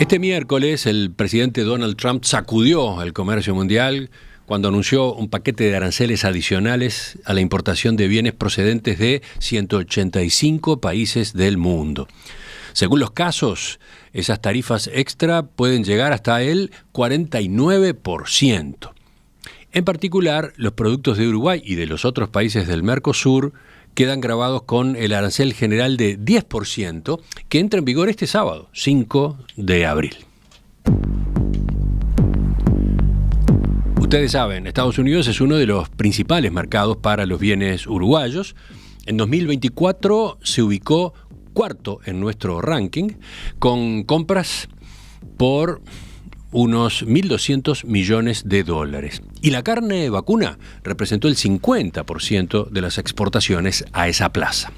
Este miércoles el presidente Donald Trump sacudió el comercio mundial cuando anunció un paquete de aranceles adicionales a la importación de bienes procedentes de 185 países del mundo. Según los casos, esas tarifas extra pueden llegar hasta el 49%. En particular, los productos de Uruguay y de los otros países del Mercosur quedan grabados con el arancel general de 10% que entra en vigor este sábado, 5 de abril. Ustedes saben, Estados Unidos es uno de los principales mercados para los bienes uruguayos. En 2024 se ubicó cuarto en nuestro ranking, con compras por unos 1.200 millones de dólares. Y la carne vacuna representó el 50% de las exportaciones a esa plaza.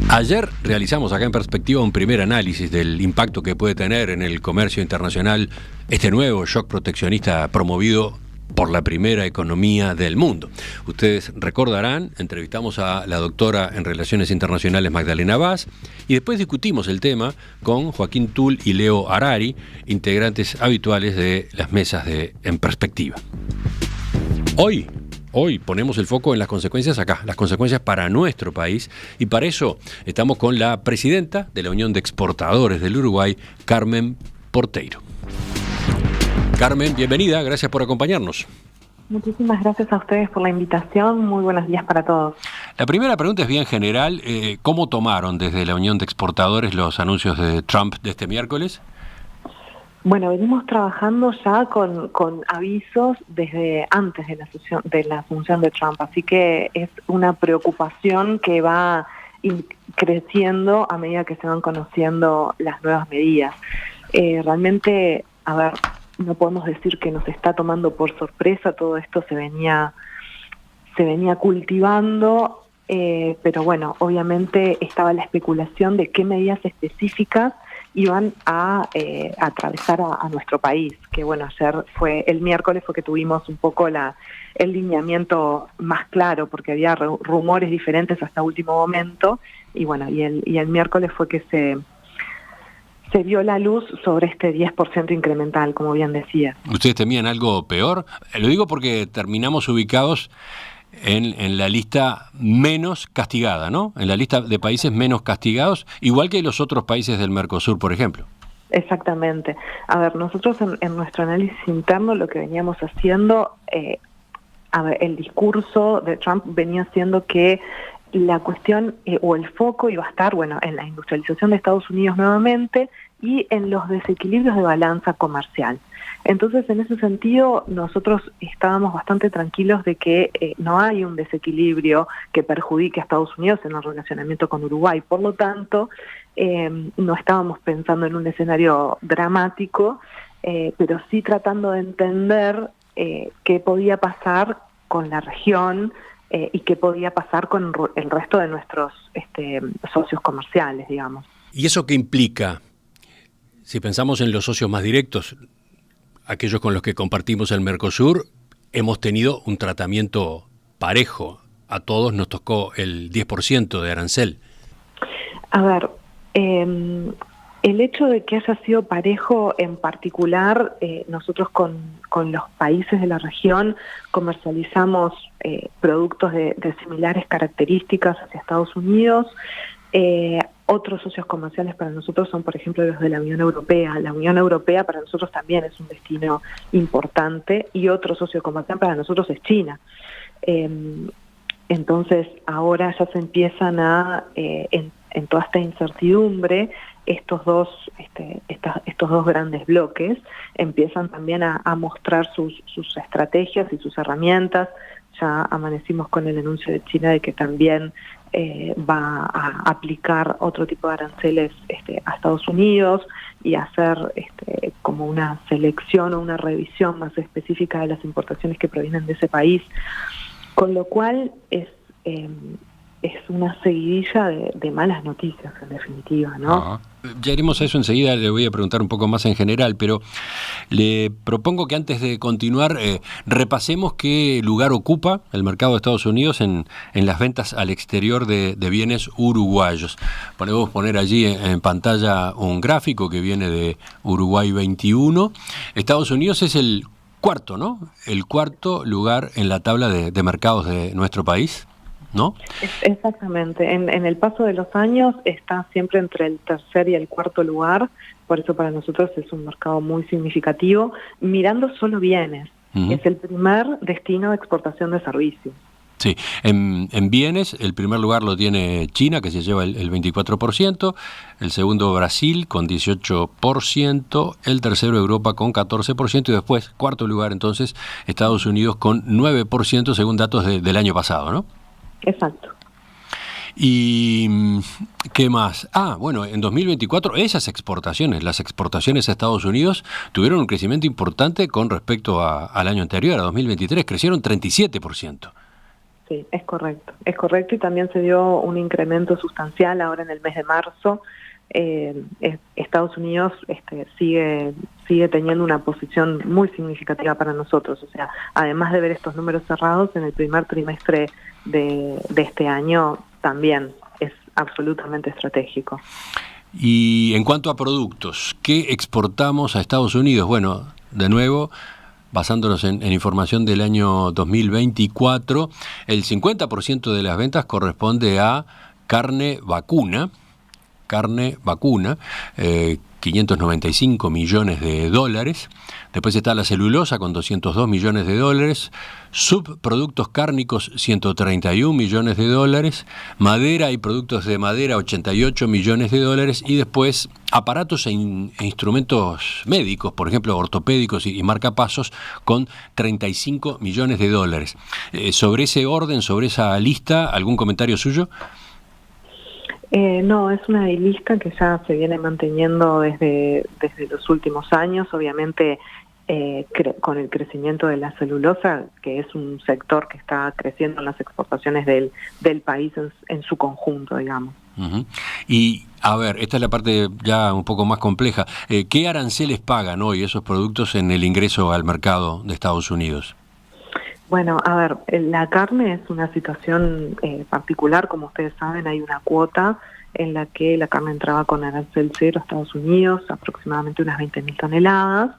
Ayer realizamos acá en Perspectiva un primer análisis del impacto que puede tener en el comercio internacional este nuevo shock proteccionista promovido por la primera economía del mundo. Ustedes recordarán, entrevistamos a la doctora en Relaciones Internacionales Magdalena Vaz y después discutimos el tema con Joaquín Tull y Leo Harari, integrantes habituales de las mesas de En Perspectiva. Hoy ponemos el foco en las consecuencias acá, las consecuencias para nuestro país, y para eso estamos con la presidenta de la Unión de Exportadores del Uruguay, Carmen Porteiro. Carmen, bienvenida, gracias por acompañarnos. Muchísimas gracias a ustedes por la invitación, muy buenos días para todos. La primera pregunta es bien general, ¿cómo tomaron desde la Unión de Exportadores los anuncios de Trump de este miércoles? Bueno, venimos trabajando ya con avisos desde antes de la asunción de Trump, así que es una preocupación que va creciendo a medida que se van conociendo las nuevas medidas. Realmente, no podemos decir que nos está tomando por sorpresa, todo esto se venía cultivando, pero bueno, obviamente estaba la especulación de qué medidas específicas iban a atravesar a nuestro país, que bueno, el miércoles fue que tuvimos un poco el lineamiento más claro, porque había rumores diferentes hasta último momento, y bueno, y el miércoles fue que se vio la luz sobre este 10% incremental, como bien decía. ¿Ustedes temían algo peor? Lo digo porque terminamos ubicados en la lista menos castigada, ¿no? En la lista de países menos castigados, igual que los otros países del Mercosur, por ejemplo. Exactamente. Nosotros en nuestro análisis interno lo que veníamos haciendo, el discurso de Trump venía siendo que la cuestión o el foco iba a estar, en la industrialización de Estados Unidos nuevamente y en los desequilibrios de balanza comercial. Entonces, en ese sentido, nosotros estábamos bastante tranquilos de que no hay un desequilibrio que perjudique a Estados Unidos en el relacionamiento con Uruguay. Por lo tanto, no estábamos pensando en un escenario dramático, pero sí tratando de entender qué podía pasar con la región, y qué podía pasar con el resto de nuestros socios comerciales, digamos. ¿Y eso qué implica? Si pensamos en los socios más directos, aquellos con los que compartimos el Mercosur, hemos tenido un tratamiento parejo. A todos nos tocó el 10% de arancel. El hecho de que haya sido parejo, en particular, nosotros con los países de la región comercializamos productos de similares características hacia Estados Unidos. Otros socios comerciales para nosotros son, por ejemplo, los de la Unión Europea. La Unión Europea para nosotros también es un destino importante, y otro socio comercial para nosotros es China. Entonces, ahora ya se empiezan en toda esta incertidumbre, estos dos grandes bloques empiezan también a mostrar sus estrategias y sus herramientas. Ya amanecimos con el anuncio de China de que también va a aplicar otro tipo de aranceles a Estados Unidos y hacer como una selección o una revisión más específica de las importaciones que provienen de ese país. Con lo cual es una seguidilla de malas noticias, en definitiva, ¿no? Ajá. Ya iremos a eso enseguida, le voy a preguntar un poco más en general, pero le propongo que antes de continuar repasemos qué lugar ocupa el mercado de Estados Unidos en las ventas al exterior de bienes uruguayos. Podemos poner allí en pantalla un gráfico que viene de Uruguay 21. Estados Unidos es el cuarto, ¿no? El cuarto lugar en la tabla de mercados de nuestro país, ¿no? Exactamente. En el paso de los años está siempre entre el tercer y el cuarto lugar, por eso para nosotros es un mercado muy significativo. Mirando solo bienes, es el primer destino de exportación de servicios. Sí, en bienes el primer lugar lo tiene China, que se lleva el 24%, el segundo Brasil con 18%, el tercero Europa con 14% y después, cuarto lugar entonces, Estados Unidos con 9% según datos del año pasado, ¿no? Exacto. ¿Y qué más? Bueno, en 2024 esas exportaciones, las exportaciones a Estados Unidos tuvieron un crecimiento importante con respecto al año anterior, a 2023, crecieron 37%. Sí, es correcto y también se dio un incremento sustancial ahora en el mes de marzo. Estados Unidos sigue teniendo una posición muy significativa para nosotros, o sea, además de ver estos números cerrados en el primer trimestre de este año también es absolutamente estratégico. Y en cuanto a productos, ¿qué exportamos a Estados Unidos? Bueno, de nuevo, basándonos en información del año 2024, el 50% de las ventas corresponde a carne vacuna, 595 millones de dólares. Después está la celulosa con 202 millones de dólares, subproductos cárnicos 131 millones de dólares, madera y productos de madera 88 millones de dólares y después aparatos e instrumentos médicos, por ejemplo ortopédicos y marcapasos con 35 millones de dólares. Sobre ese orden, sobre esa lista, ¿algún comentario suyo? No, es una lista que ya se viene manteniendo desde los últimos años, obviamente con el crecimiento de la celulosa, que es un sector que está creciendo en las exportaciones del país en su conjunto, digamos. Uh-huh. Y, a ver, esta es la parte ya un poco más compleja. ¿Qué aranceles pagan hoy esos productos en el ingreso al mercado de Estados Unidos? Bueno, a ver, la carne es una situación particular, como ustedes saben, hay una cuota en la que la carne entraba con arancel cero a Estados Unidos, aproximadamente unas 20.000 toneladas,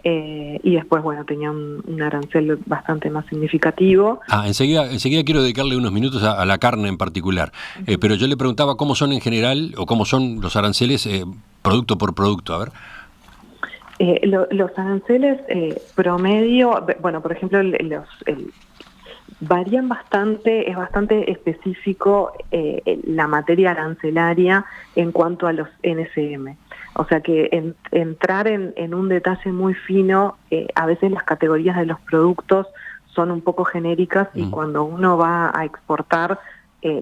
y después, bueno, tenía un arancel bastante más significativo. Enseguida quiero dedicarle unos minutos a la carne en particular, pero yo le preguntaba cómo son en general, o cómo son los aranceles producto por producto, a ver. Los aranceles promedio, bueno, por ejemplo, varían bastante, es bastante específico la materia arancelaria en cuanto a los NSM. O sea que entrar en un detalle muy fino, a veces las categorías de los productos son un poco genéricas y cuando uno va a exportar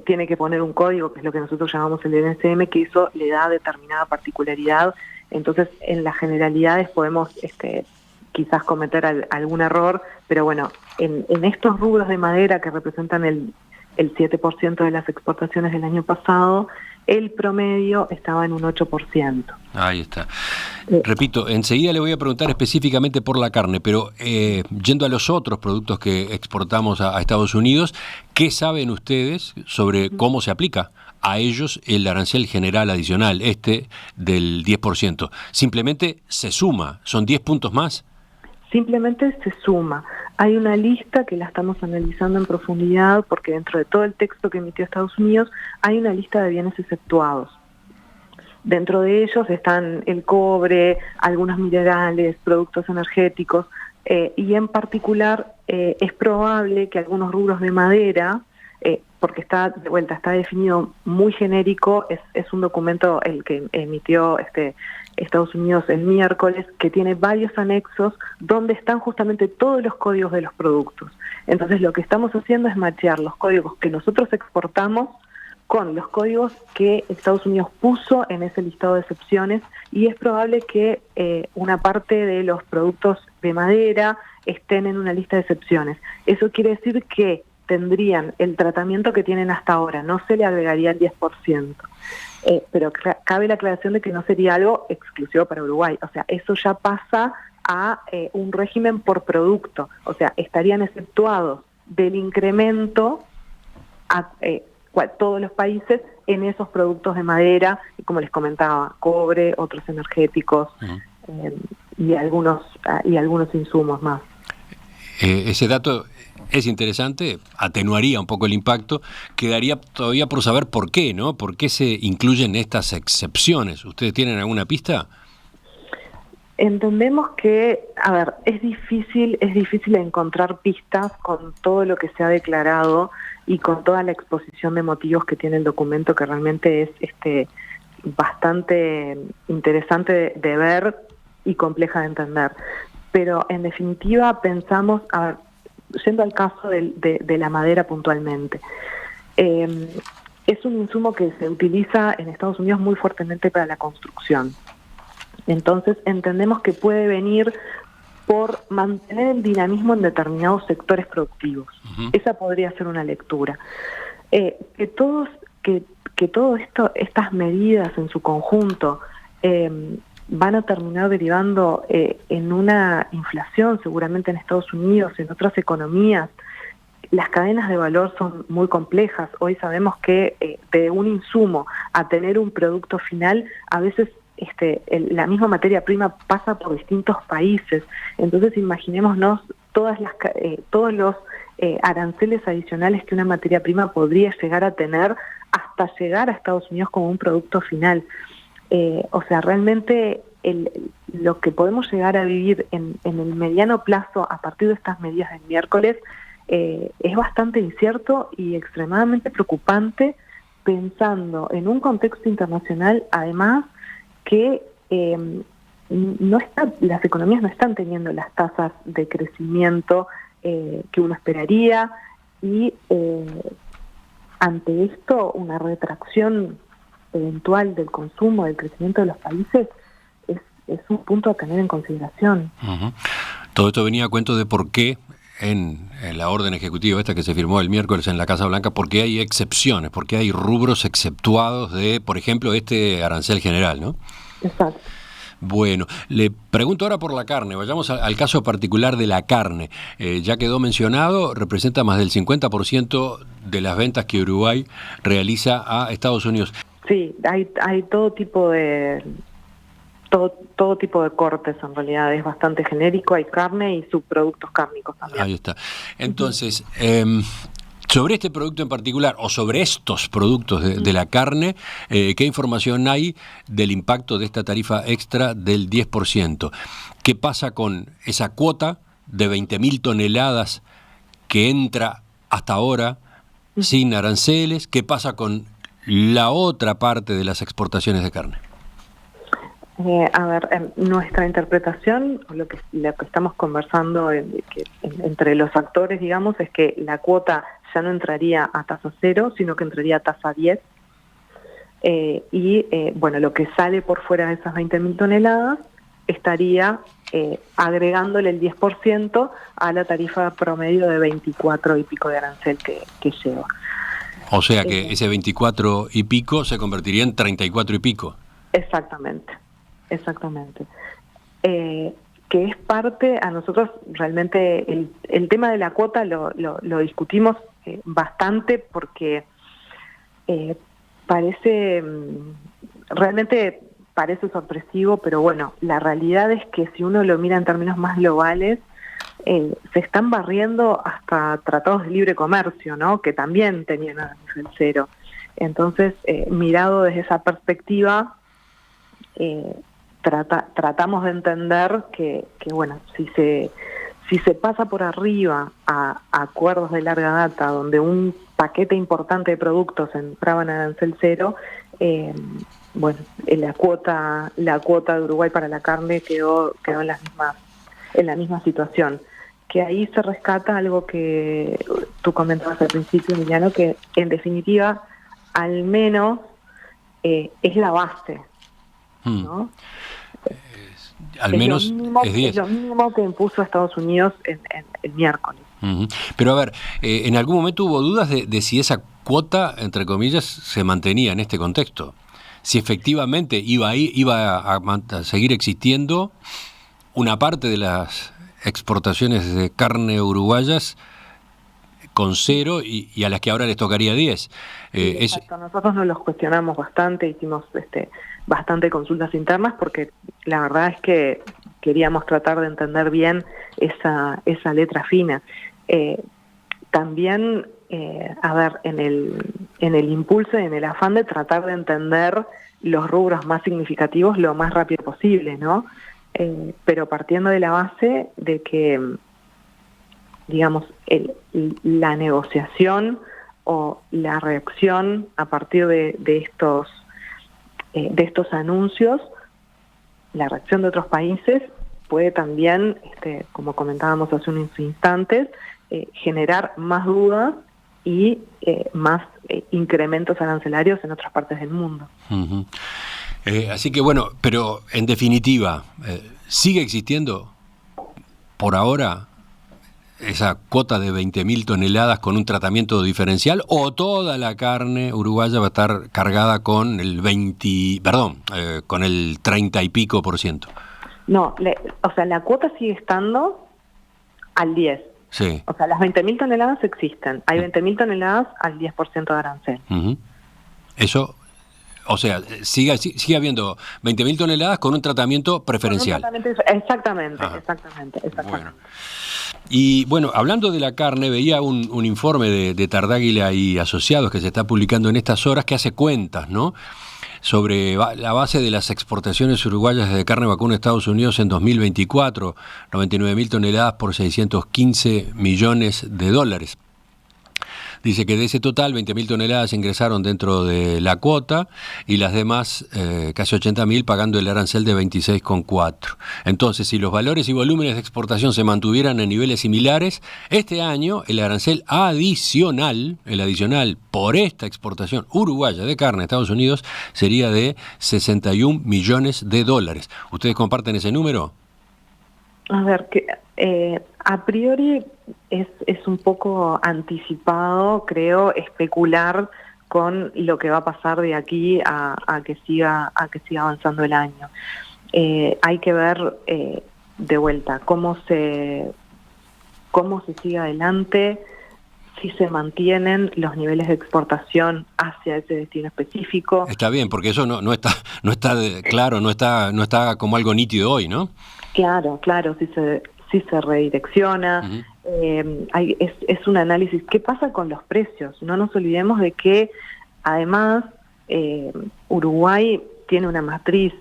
tiene que poner un código, que es lo que nosotros llamamos el NSM, que eso le da determinada particularidad. Entonces, en las generalidades podemos quizás cometer algún error, pero bueno, en estos rubros de madera que representan el 7% de las exportaciones del año pasado, el promedio estaba en un 8%. Ahí está. Repito, enseguida le voy a preguntar específicamente por la carne, pero yendo a los otros productos que exportamos a Estados Unidos, ¿qué saben ustedes sobre cómo se aplica a ellos el arancel general adicional, del 10%? ¿Simplemente se suma? ¿Son 10 puntos más? Simplemente se suma. Hay una lista que la estamos analizando en profundidad porque dentro de todo el texto que emitió Estados Unidos hay una lista de bienes exceptuados. Dentro de ellos están el cobre, algunos minerales, productos energéticos y en particular es probable que algunos rubros de madera, porque está definido muy genérico, es un documento el que emitió Estados Unidos el miércoles, que tiene varios anexos donde están justamente todos los códigos de los productos. Entonces lo que estamos haciendo es machear los códigos que nosotros exportamos con los códigos que Estados Unidos puso en ese listado de excepciones y es probable que una parte de los productos de madera estén en una lista de excepciones. Eso quiere decir que tendrían el tratamiento que tienen hasta ahora, no se le agregaría el 10%. Pero cabe la aclaración de que no sería algo exclusivo para Uruguay, o sea, eso ya pasa a un régimen por producto, o sea, estarían exceptuados del incremento todos los países en esos productos de madera, y como les comentaba, cobre, otros energéticos y algunos insumos más. Ese dato es interesante, atenuaría un poco el impacto, quedaría todavía por saber por qué, ¿no? ¿Por qué se incluyen estas excepciones? ¿Ustedes tienen alguna pista? Entendemos que, es difícil encontrar pistas con todo lo que se ha declarado y con toda la exposición de motivos que tiene el documento, que realmente es bastante interesante de ver y compleja de entender. Pero en definitiva pensamos, yendo al caso de la madera puntualmente, es un insumo que se utiliza en Estados Unidos muy fuertemente para la construcción. Entonces entendemos que puede venir por mantener el dinamismo en determinados sectores productivos. Uh-huh. Esa podría ser una lectura. Que todo estas medidas en su conjunto van a terminar derivando en una inflación seguramente en Estados Unidos, en otras economías. Las cadenas de valor son muy complejas. Hoy sabemos que de un insumo a tener un producto final, a veces la misma materia prima pasa por distintos países. Entonces imaginémonos todos los aranceles adicionales que una materia prima podría llegar a tener hasta llegar a Estados Unidos como un producto final. O sea, realmente lo que podemos llegar a vivir en el mediano plazo a partir de estas medidas del miércoles es bastante incierto y extremadamente preocupante, pensando en un contexto internacional, además, que las economías no están teniendo las tasas de crecimiento que uno esperaría, y ante esto una retracción eventual del consumo, del crecimiento de los países, es un punto a tener en consideración. Uh-huh. Todo esto venía a cuento de por qué en la orden ejecutiva esta que se firmó el miércoles en la Casa Blanca, por qué hay excepciones, por qué hay rubros exceptuados de, por ejemplo, este arancel general, ¿no? Exacto. Bueno, le pregunto ahora por la carne. Vayamos al caso particular de la carne. Ya quedó mencionado, representa más del 50% de las ventas que Uruguay realiza a Estados Unidos. Sí, hay todo tipo de cortes, en realidad es bastante genérico, hay carne y subproductos cárnicos también. Ahí está. Entonces, sobre este producto en particular, o sobre estos productos de la carne, ¿qué información hay del impacto de esta tarifa extra del 10%? ¿Qué pasa con esa cuota de 20.000 toneladas que entra hasta ahora sin aranceles? ¿Qué pasa con la otra parte de las exportaciones de carne? Nuestra interpretación, lo que estamos conversando entre los actores, digamos, es que la cuota ya no entraría a tasa 0, sino que entraría a tasa 10. Lo que sale por fuera de esas 20.000 toneladas estaría agregándole el 10% a la tarifa promedio de 24 y pico de arancel que lleva. O sea que ese 24 y pico se convertiría en 34 y pico. Exactamente. Que es parte, a nosotros realmente el tema de la cuota lo discutimos bastante, porque realmente parece sorpresivo, pero bueno, la realidad es que si uno lo mira en términos más globales, se están barriendo hasta tratados de libre comercio, ¿no? Que también tenían arancel cero. Entonces, mirado desde esa perspectiva, tratamos de entender que bueno, si se pasa por arriba a acuerdos de larga data donde un paquete importante de productos entraban a arancel cero, la cuota de Uruguay para la carne quedó en la misma situación. Que ahí se rescata algo que tú comentabas al principio, Emiliano, que en definitiva al menos es la base, ¿no? Al menos es 10. Es lo mínimo que impuso Estados Unidos en el miércoles. Ujú. Pero a ver, ¿en algún momento hubo dudas de si esa cuota, entre comillas, se mantenía en este contexto? Si efectivamente iba a seguir existiendo una parte de las exportaciones de carne uruguayas con cero y a las que ahora les tocaría 10. Sí, exacto. Nosotros nos los cuestionamos bastante, hicimos bastante consultas internas porque la verdad es que queríamos tratar de entender bien esa letra fina. También, a ver, en el impulso y en el afán de tratar de entender los rubros más significativos lo más rápido posible, ¿no? Pero partiendo de la base de que, digamos, la negociación o la reacción a partir de estos anuncios, la reacción de otros países puede también, como comentábamos hace unos instantes, generar más dudas y más incrementos arancelarios en otras partes del mundo. Uh-huh. Así que bueno, pero en definitiva, ¿sigue existiendo por ahora esa cuota de 20.000 toneladas con un tratamiento diferencial o toda la carne uruguaya va a estar cargada con el con el 30 y pico %? No, la cuota sigue estando al 10. Sí. O sea, las 20.000 toneladas existen. Hay 20.000 toneladas al 10% de arancel. Uh-huh. Eso, o sea, sigue habiendo 20.000 toneladas con un tratamiento preferencial. Exactamente. Bueno. Y bueno, hablando de la carne, veía un informe de Tardáguila y Asociados que se está publicando en estas horas que hace cuentas, ¿no?, sobre la base de las exportaciones uruguayas de carne vacuna a Estados Unidos en 2024, 99.000 toneladas por $615 millones. Dice que de ese total, 20.000 toneladas ingresaron dentro de la cuota y las demás, casi 80.000, pagando el arancel de 26,4. Entonces, si los valores y volúmenes de exportación se mantuvieran en niveles similares, este año el arancel adicional por esta exportación uruguaya de carne a Estados Unidos sería de $61 millones. ¿Ustedes comparten ese número? A ver, a priori es un poco anticipado, creo, especular con lo que va a pasar de aquí a que siga avanzando el año. Hay que ver de vuelta cómo se sigue adelante, si se mantienen los niveles de exportación hacia ese destino específico. Está bien, porque eso no está claro, no está como algo nítido hoy, ¿no? Claro, si se redirecciona. Uh-huh. Es un análisis. ¿Qué pasa con los precios? No nos olvidemos de que, además, Uruguay tiene una matriz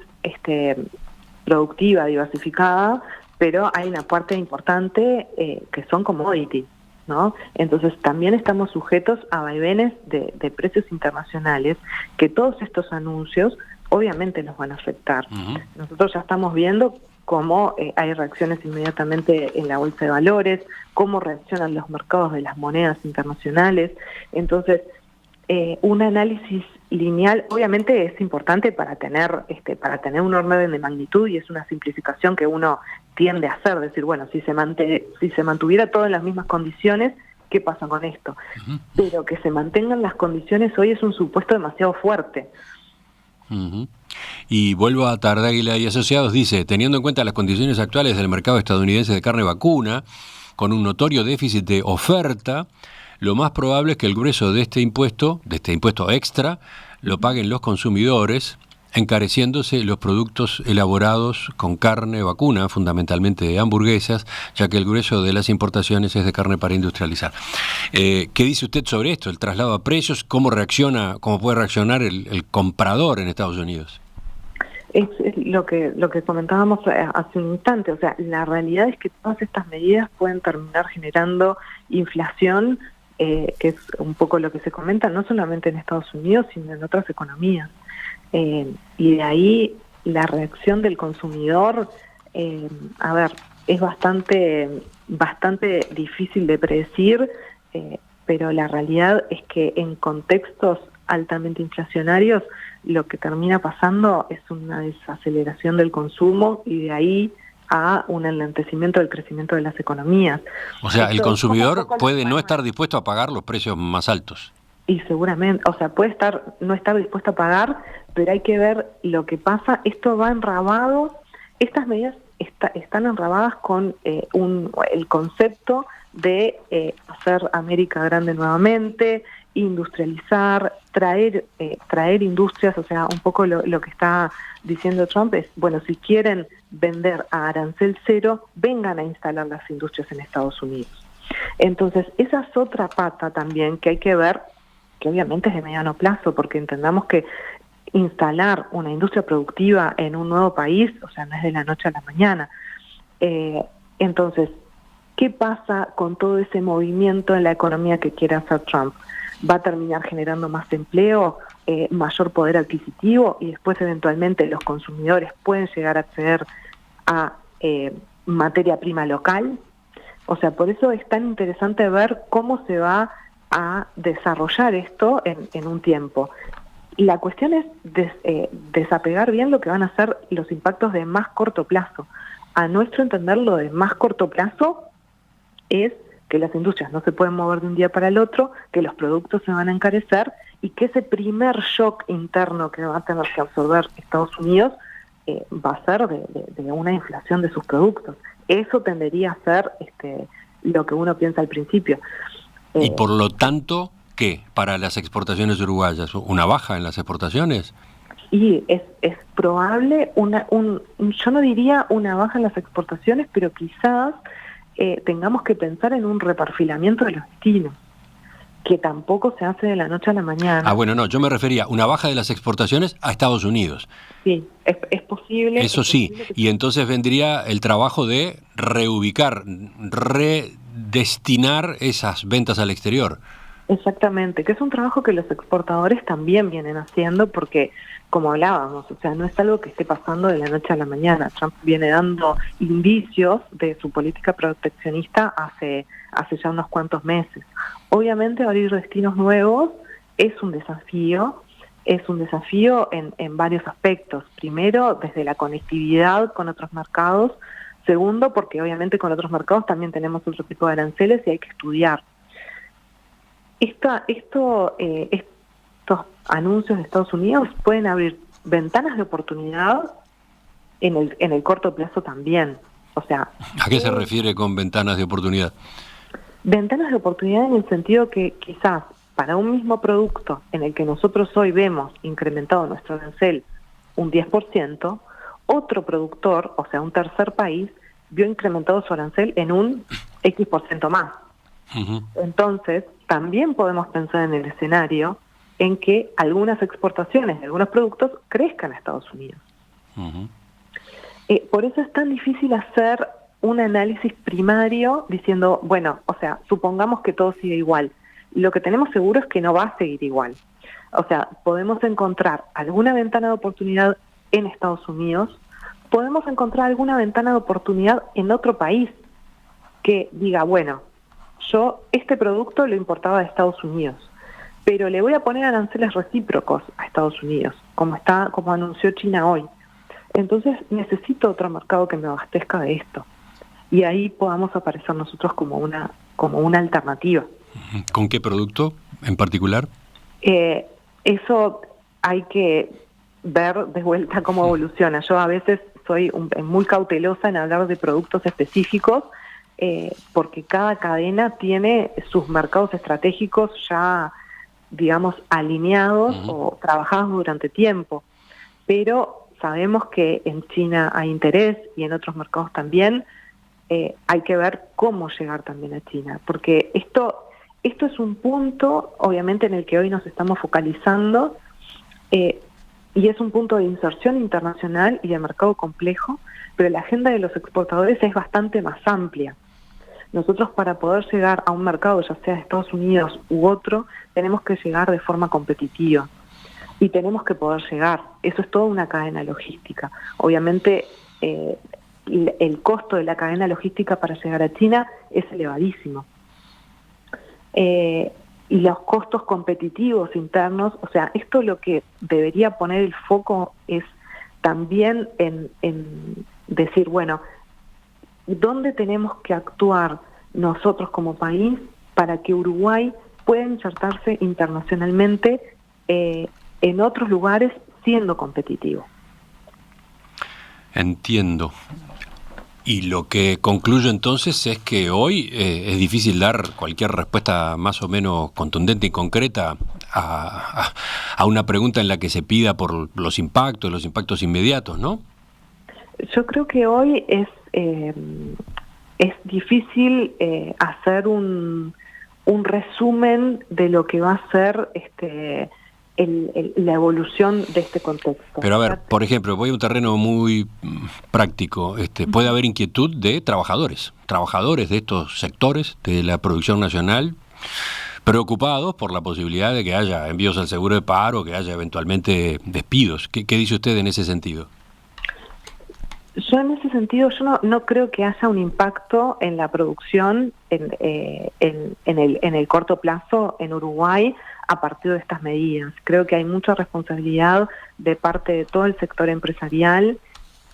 productiva, diversificada, pero hay una parte importante que son commodities, ¿no? Entonces también estamos sujetos a vaivenes de precios internacionales que todos estos anuncios obviamente nos van a afectar. Uh-huh. Nosotros ya estamos viendo cómo hay reacciones inmediatamente en la bolsa de valores, cómo reaccionan los mercados de las monedas internacionales. Entonces, un análisis lineal obviamente es importante para tener un orden de magnitud, y es una simplificación que uno tiende a hacer, decir, bueno, si se mantuviera todo en las mismas condiciones, ¿qué pasa con esto? Uh-huh. Pero que se mantengan las condiciones hoy es un supuesto demasiado fuerte. Uh-huh. Y vuelvo a Tardáguila y Asociados, dice, teniendo en cuenta las condiciones actuales del mercado estadounidense de carne vacuna, con un notorio déficit de oferta, lo más probable es que el grueso de este impuesto extra, lo paguen los consumidores, encareciéndose los productos elaborados con carne vacuna, fundamentalmente hamburguesas, ya que el grueso de las importaciones es de carne para industrializar. ¿Qué dice usted sobre esto, el traslado a precios? ¿Cómo puede reaccionar el comprador en Estados Unidos? Es lo que comentábamos hace un instante. O sea, la realidad es que todas estas medidas pueden terminar generando inflación, que es un poco lo que se comenta, no solamente en Estados Unidos, sino en otras economías. Y de ahí la reacción del consumidor, es bastante difícil de predecir, pero la realidad es que en contextos altamente inflacionarios lo que termina pasando es una desaceleración del consumo, y de ahí a un enlentecimiento del crecimiento de las economías. O sea, el consumidor puede no estar estar dispuesto a pagar los precios más altos. y seguramente, o sea, puede no estar dispuesto a pagar, pero hay que ver lo que pasa. Esto va enrabado, estas medidas están enrabadas con el concepto de hacer América grande nuevamente, industrializar, traer industrias. O sea, un poco lo que está diciendo Trump es, bueno, si quieren vender a arancel cero, vengan a instalar las industrias en Estados Unidos. Entonces, esa es otra pata también que hay que ver, que obviamente es de mediano plazo, porque entendamos que instalar una industria productiva en un nuevo país, o sea, no es de la noche a la mañana. Entonces, ¿qué pasa con todo ese movimiento en la economía que quiere hacer Trump? ¿Va a terminar generando más empleo, mayor poder adquisitivo, y después eventualmente los consumidores pueden llegar a acceder a materia prima local? O sea, por eso es tan interesante ver cómo se va a desarrollar esto en un tiempo. La cuestión es desapegar bien lo que van a ser los impactos de más corto plazo. A nuestro entender, lo de más corto plazo es que las industrias no se pueden mover de un día para el otro, que los productos se van a encarecer y que ese primer shock interno que va a tener que absorber Estados Unidos va a ser de una inflación de sus productos. Eso tendería a ser lo que uno piensa al principio. Y por lo tanto, ¿qué? Para las exportaciones uruguayas, ¿una baja en las exportaciones? Y es probable, yo no diría una baja en las exportaciones, pero quizás tengamos que pensar en un reperfilamiento de los destinos, que tampoco se hace de la noche a la mañana. Bueno, no, yo me refería a una baja de las exportaciones a Estados Unidos. Sí, es posible. Eso sí, y entonces vendría el trabajo de reubicar, redestinar esas ventas al exterior. Exactamente, que es un trabajo que los exportadores también vienen haciendo, porque, como hablábamos, o sea, no es algo que esté pasando de la noche a la mañana. Trump viene dando indicios de su política proteccionista hace ya unos cuantos meses. Obviamente abrir destinos nuevos es un desafío en varios aspectos. Primero, desde la conectividad con otros mercados. Segundo, porque obviamente con otros mercados también tenemos otro tipo de aranceles y hay que estudiar. Estos anuncios de Estados Unidos pueden abrir ventanas de oportunidad en el corto plazo también. O sea, ¿a qué se refiere con ventanas de oportunidad? Ventanas de oportunidad en el sentido que quizás para un mismo producto en el que nosotros hoy vemos incrementado nuestro arancel un 10%, otro productor, o sea, un tercer país, vio incrementado su arancel en un X% más. Uh-huh. Entonces, también podemos pensar en el escenario en que algunas exportaciones de algunos productos crezcan a Estados Unidos. Uh-huh. Por eso es tan difícil hacer un análisis primario diciendo, bueno, o sea, supongamos que todo sigue igual. Lo que tenemos seguro es que no va a seguir igual. O sea, podemos encontrar alguna ventana de oportunidad en Estados Unidos, podemos encontrar alguna ventana de oportunidad en otro país que diga, bueno, yo este producto lo importaba de Estados Unidos, pero le voy a poner aranceles recíprocos a Estados Unidos, como anunció China hoy. Entonces necesito otro mercado que me abastezca de esto. Y ahí podamos aparecer nosotros como una alternativa. ¿Con qué producto en particular? Eso hay que ver de vuelta cómo evoluciona. Yo a veces soy muy cautelosa en hablar de productos específicos, porque cada cadena tiene sus mercados estratégicos ya, digamos, alineados o trabajados durante tiempo. Pero sabemos que en China hay interés y en otros mercados también. Hay que ver cómo llegar también a China, porque esto es un punto, obviamente, en el que hoy nos estamos focalizando, y es un punto de inserción internacional y de mercado complejo, pero la agenda de los exportadores es bastante más amplia. Nosotros, para poder llegar a un mercado, ya sea de Estados Unidos u otro, tenemos que llegar de forma competitiva y tenemos que poder llegar. Eso es toda una cadena logística. Obviamente, el costo de la cadena logística para llegar a China es elevadísimo. Y los costos competitivos internos, o sea, esto lo que debería poner el foco es también en decir, bueno, dónde tenemos que actuar nosotros como país para que Uruguay pueda insertarse internacionalmente en otros lugares siendo competitivo. Entiendo. Y lo que concluyo entonces es que hoy es difícil dar cualquier respuesta más o menos contundente y concreta a una pregunta en la que se pida por los impactos inmediatos, ¿no? Yo creo que hoy es difícil hacer un resumen de lo que va a ser la evolución de este contexto. Pero a ver, por ejemplo, voy a un terreno muy práctico. Puede haber inquietud de trabajadores de estos sectores de la producción nacional, preocupados por la posibilidad de que haya envíos al seguro de paro, que haya eventualmente despidos. ¿Qué dice usted en ese sentido? Yo en ese sentido, yo no creo que haya un impacto en la producción en el corto plazo en Uruguay a partir de estas medidas. Creo que hay mucha responsabilidad de parte de todo el sector empresarial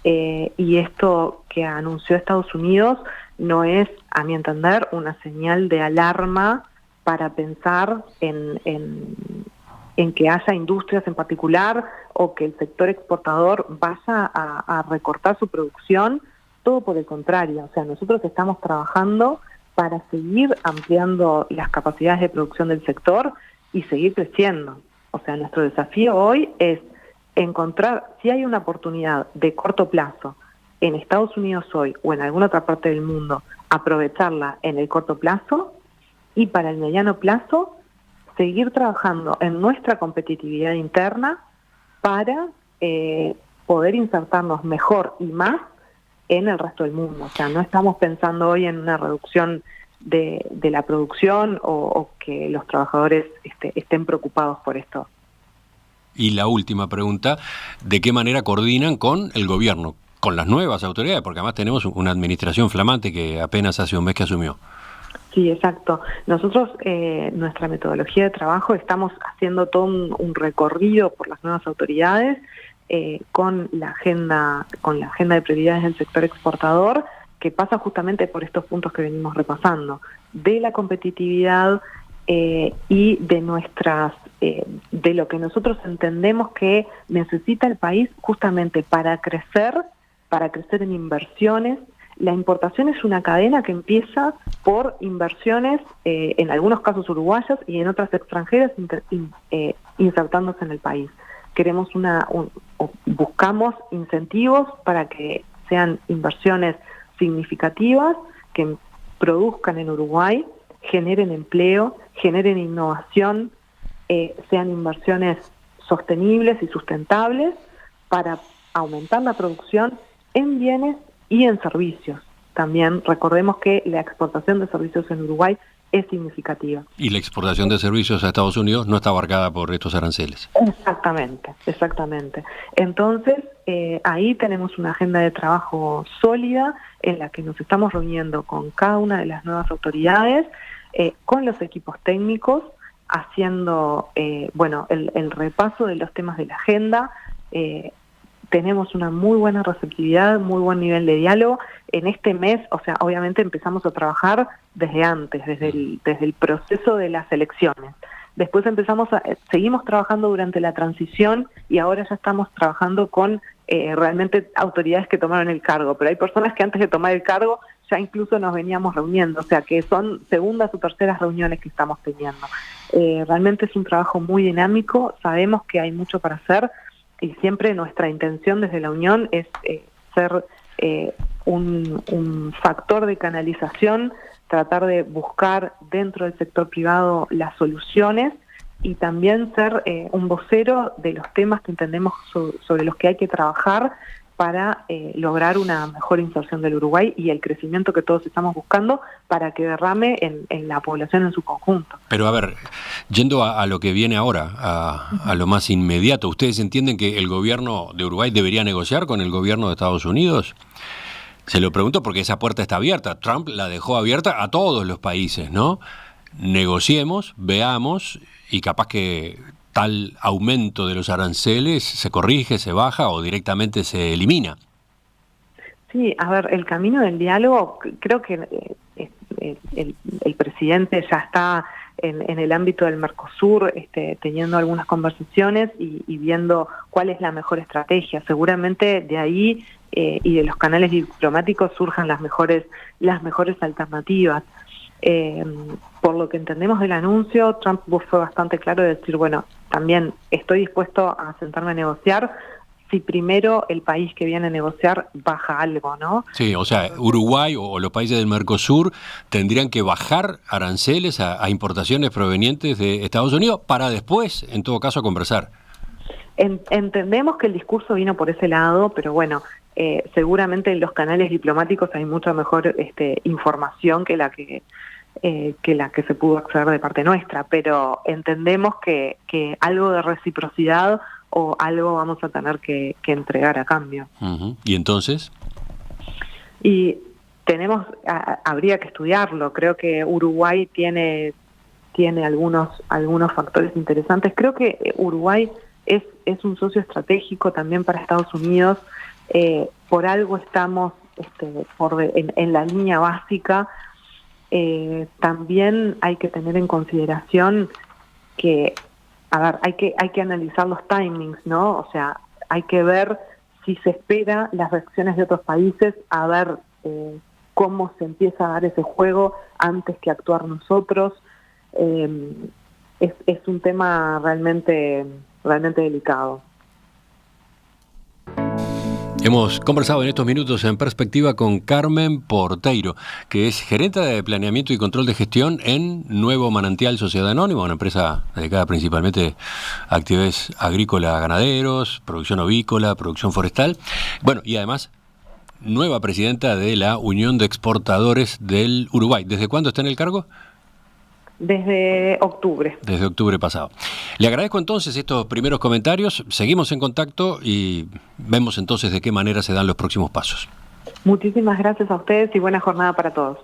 y esto que anunció Estados Unidos no es, a mi entender, una señal de alarma para pensar en que haya industrias en particular o que el sector exportador vaya a recortar su producción. Todo por el contrario, o sea, nosotros estamos trabajando para seguir ampliando las capacidades de producción del sector y seguir creciendo. O sea, nuestro desafío hoy es encontrar, si hay una oportunidad de corto plazo en Estados Unidos hoy o en alguna otra parte del mundo, aprovecharla en el corto plazo y para el mediano plazo seguir trabajando en nuestra competitividad interna para poder insertarnos mejor y más en el resto del mundo. O sea, no estamos pensando hoy en una reducción de la producción o que los trabajadores estén preocupados por esto. Y la última pregunta, ¿de qué manera coordinan con el gobierno, con las nuevas autoridades? Porque además tenemos una administración flamante que apenas hace un mes que asumió. Sí, exacto. Nosotros, nuestra metodología de trabajo, estamos haciendo todo un recorrido por las nuevas autoridades con la agenda de prioridades del sector exportador, que pasa justamente por estos puntos que venimos repasando, de la competitividad y de lo que nosotros entendemos que necesita el país justamente para crecer en inversiones. La importación es una cadena que empieza por inversiones, en algunos casos uruguayas y en otras extranjeras, insertándose en el país. Buscamos incentivos para que sean inversiones significativas, que produzcan en Uruguay, generen empleo, generen innovación, sean inversiones sostenibles y sustentables para aumentar la producción en bienes y en servicios. También recordemos que la exportación de servicios en Uruguay es significativa. Y la exportación de servicios a Estados Unidos no está abarcada por estos aranceles. Exactamente. Entonces, ahí tenemos una agenda de trabajo sólida en la que nos estamos reuniendo con cada una de las nuevas autoridades, con los equipos técnicos, haciendo el repaso de los temas de la agenda. Tenemos una muy buena receptividad, muy buen nivel de diálogo. En este mes, o sea, obviamente empezamos a trabajar desde antes, desde el proceso de las elecciones. Después seguimos trabajando durante la transición y ahora ya estamos trabajando con realmente autoridades que tomaron el cargo. Pero hay personas que antes de tomar el cargo ya incluso nos veníamos reuniendo, o sea que son segundas o terceras reuniones que estamos teniendo. Realmente es un trabajo muy dinámico, sabemos que hay mucho para hacer, y siempre nuestra intención desde la Unión es ser un factor de canalización, tratar de buscar dentro del sector privado las soluciones y también ser un vocero de los temas que entendemos sobre los que hay que trabajar para lograr una mejor inserción del Uruguay y el crecimiento que todos estamos buscando para que derrame en la población en su conjunto. Pero a ver, yendo a lo que viene ahora, a lo más inmediato, ¿ustedes entienden que el gobierno de Uruguay debería negociar con el gobierno de Estados Unidos? Se lo pregunto porque esa puerta está abierta. Trump la dejó abierta a todos los países, ¿no? Negociemos, veamos y capaz que tal aumento de los aranceles se corrige, se baja o directamente se elimina. Sí, a ver, el camino del diálogo, creo que el presidente ya está en el ámbito del Mercosur, teniendo algunas conversaciones y viendo cuál es la mejor estrategia. Seguramente de ahí y de los canales diplomáticos surjan las mejores alternativas. Por lo que entendemos del anuncio, Trump fue bastante claro de decir, bueno, también estoy dispuesto a sentarme a negociar si primero el país que viene a negociar baja algo, ¿no? Sí, o sea, Uruguay o los países del Mercosur tendrían que bajar aranceles a importaciones provenientes de Estados Unidos para después, en todo caso, conversar. Entendemos que el discurso vino por ese lado, pero bueno, seguramente en los canales diplomáticos hay mucha mejor información que la que se pudo acceder de parte nuestra, pero entendemos que algo de reciprocidad o algo vamos a tener que entregar a cambio. Uh-huh. ¿Y entonces? Y habría que estudiarlo. Creo que Uruguay tiene algunos factores interesantes. Creo que Uruguay es un socio estratégico también para Estados Unidos. Por algo estamos en la línea básica. También hay que tener en consideración que, a ver, hay que analizar los timings, ¿no? O sea, hay que ver si se espera las reacciones de otros países, a ver cómo se empieza a dar ese juego antes que actuar nosotros. Es un tema realmente delicado. Hemos conversado en estos minutos en Perspectiva con Carmen Porteiro, que es gerente de Planeamiento y Control de Gestión en Nuevo Manantial Sociedad Anónima, una empresa dedicada principalmente a actividades agrícolas, ganaderos, producción ovícola, producción forestal. Bueno, y además, nueva presidenta de la Unión de Exportadores del Uruguay. ¿Desde cuándo está en el cargo? Desde octubre. Desde octubre pasado. Le agradezco entonces estos primeros comentarios, seguimos en contacto y vemos entonces de qué manera se dan los próximos pasos. Muchísimas gracias a ustedes y buena jornada para todos.